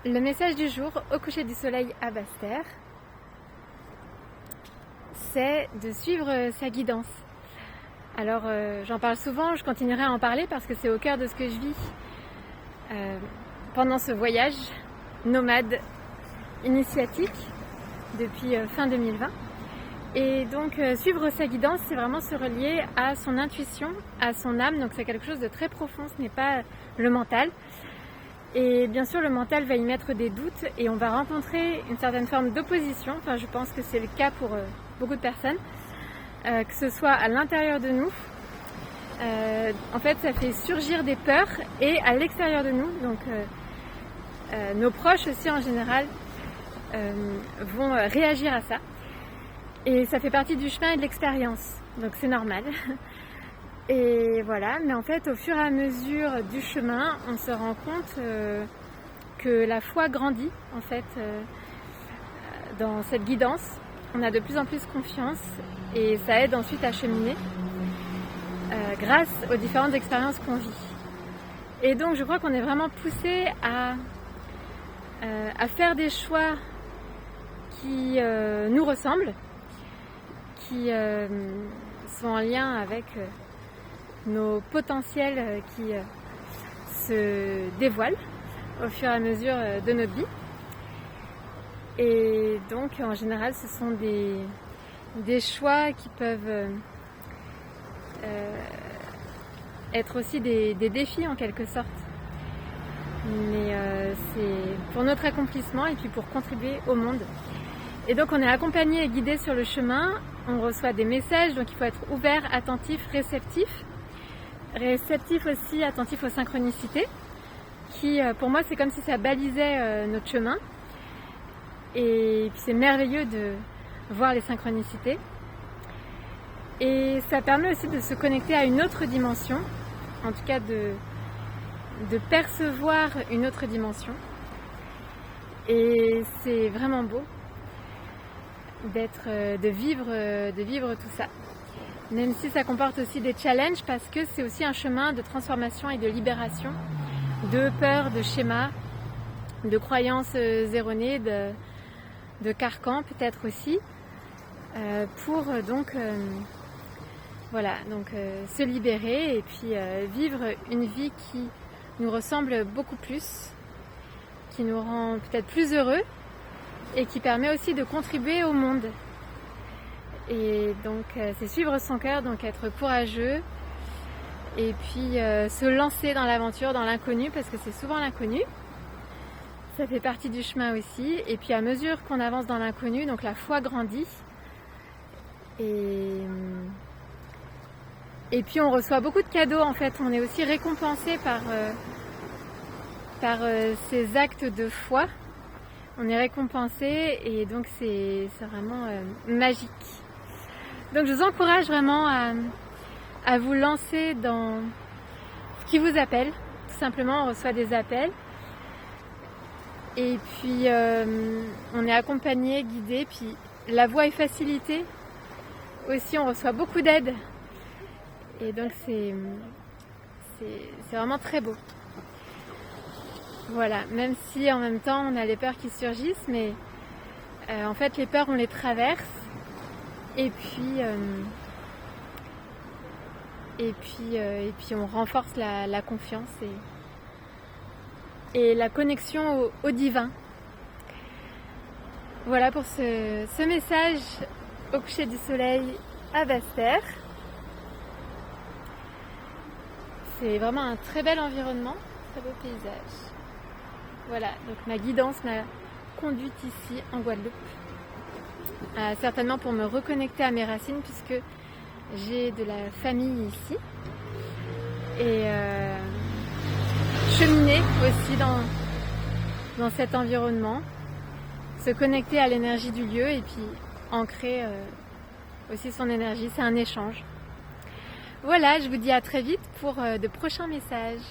Le message du jour au coucher du soleil à Basse-Terre, c'est de suivre sa guidance. Alors j'en parle souvent, je continuerai à en parler parce que c'est au cœur de ce que je vis pendant ce voyage nomade initiatique depuis fin 2020. Et donc suivre sa guidance, c'est vraiment se relier à son intuition, à son âme, donc c'est quelque chose de très profond, ce n'est pas le mental. Et bien sûr, le mental va y mettre des doutes et on va rencontrer une certaine forme d'opposition. Enfin, je pense que c'est le cas pour beaucoup de personnes, que ce soit à l'intérieur de nous. En fait, ça fait surgir des peurs et à l'extérieur de nous. Donc, nos proches aussi en général vont réagir à ça. Et ça fait partie du chemin et de l'expérience. Donc, c'est normal. Et voilà, mais en fait, au fur et à mesure du chemin, on se rend compte que la foi grandit, en fait, dans cette guidance. On a de plus en plus confiance et ça aide ensuite à cheminer grâce aux différentes expériences qu'on vit. Et donc, je crois qu'on est vraiment poussé à faire des choix qui nous ressemblent, qui sont en lien avec nos potentiels qui se dévoilent au fur et à mesure de notre vie. Et donc en général ce sont des choix qui peuvent être aussi des défis en quelque sorte. Mais c'est pour notre accomplissement et puis pour contribuer au monde. Et donc on est accompagné et guidé sur le chemin, on reçoit des messages, donc il faut être ouvert, attentif, réceptif aussi, attentif aux synchronicités, qui pour moi c'est comme si ça balisait notre chemin. Et puis c'est merveilleux de voir les synchronicités. Et ça permet aussi de se connecter à une autre dimension, en tout cas de percevoir une autre dimension. Et c'est vraiment beau de vivre tout ça. Même si ça comporte aussi des challenges parce que c'est aussi un chemin de transformation et de libération de peurs, de schémas, de croyances erronées, de carcans peut-être aussi, pour donc se libérer et puis vivre une vie qui nous ressemble beaucoup plus, qui nous rend peut-être plus heureux et qui permet aussi de contribuer au monde. Et donc c'est suivre son cœur, donc être courageux et puis se lancer dans l'aventure, dans l'inconnu, parce que c'est souvent l'inconnu. Ça fait partie du chemin aussi. Et puis à mesure qu'on avance dans l'inconnu, donc la foi grandit. Et puis on reçoit beaucoup de cadeaux en fait. On est aussi récompensé par ces actes de foi. On est récompensé et donc c'est vraiment magique. Donc je vous encourage vraiment à vous lancer dans ce qui vous appelle. Tout simplement, on reçoit des appels. Et puis on est accompagné, guidé. Puis la voie est facilitée. Aussi, on reçoit beaucoup d'aide. Et donc c'est vraiment très beau. Voilà, même si en même temps on a les peurs qui surgissent, mais en fait les peurs on les traverse. Et puis on renforce la confiance et la connexion au divin. Voilà pour ce message au coucher du soleil à Basse-Terre. C'est vraiment un très bel environnement, très beau paysage. Voilà, donc ma guidance m'a conduite ici en Guadeloupe. Certainement pour me reconnecter à mes racines puisque j'ai de la famille ici et cheminer aussi dans cet environnement, se connecter à l'énergie du lieu et puis ancrer aussi son énergie, c'est un échange. Voilà, je vous dis à très vite pour de prochains messages.